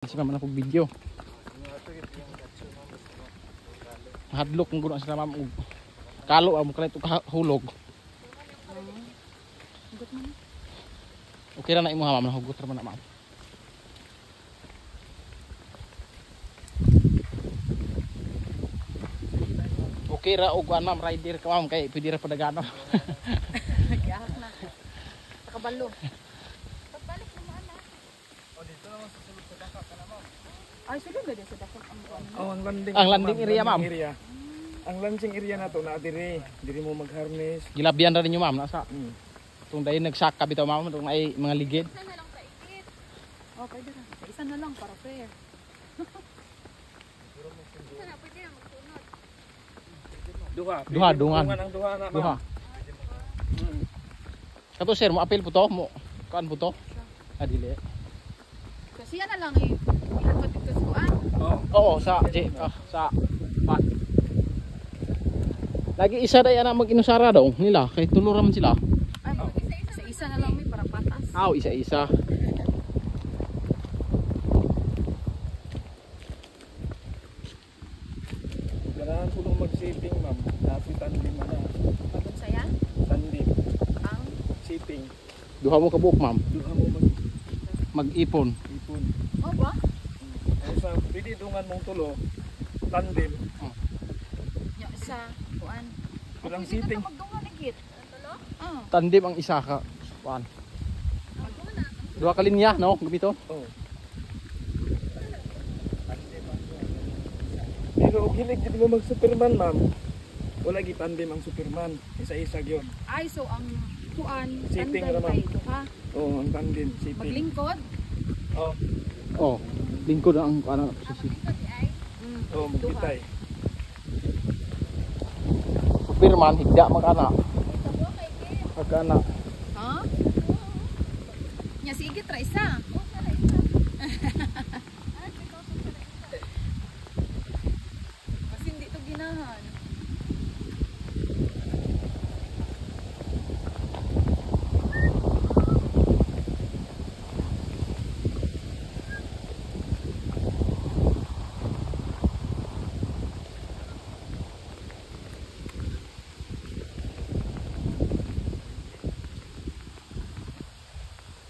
Kasi naman ako video. Hadlok ng guna sa ma'am. Kalo ang mukha ito kahulog. Okay na na imo ha ma'am. Nahugot naman na ma'am. Okay ra og ma'am rider ka ma'am kay pwede ra padagano. Nag-ahak na. Nakabalo. Pagbalik mo ana. O dito naman sa sulod sa daka ka na ma'am. Ay sulod na din sa dakot ang ano. Oh, ang landing. Ang landing area ma'am. Ang landing area na to na diri mo mag-harness. Gilabyan ra ninyo ma'am nasa. Mm. Tung dai nagsaka bitaw ma'am tung ay mga ligid. Isa na lang paikit. Oh, pwede na. Isa na lang para fair. Isa na pwede na magsunod. Duha, dungan. Ang duha na ma'am. Duha. Kato sir mo apil po to mo. Kuan po to. Adili. Kasi yan na lang eh. Ihatod dito sa kuan. Oh. Oo sa sa pan. Lagi isa day ana mag-inusara daw nila kay tulo ra man sila. Ay, isa na lang may para patas. Aw isa-isa. Ganahan ko nung mag-sitting ma'am. Dati tandim na. Bagong saya. Tandim. Ang Sitting. Duha mo ka buok ma'am. Duha mo Mag-ipon. mag-ipon. oh ba? O sa pwede dungan mong tulo. Tandim. Nya isa kuan. Kulang sitting. Magdungan igit. Tulo? Oh. Tandem ang isa ka. Kuan. Duha ka linya no gumito. Oh. Pero gilig di mo mag-Superman ma'am. Wala gitandim ang Superman. Isa-isa gyud. Ay so ang kuan Sitting tandem naman. kay duha. Oh, ang tandim sitting. Maglingkod. Oh, Oh, lingkod ang ano posisi. oh magkitay. Superman higda magana. Magana. Ha? Nya sige tra isa. Kasi hindi to ginahan.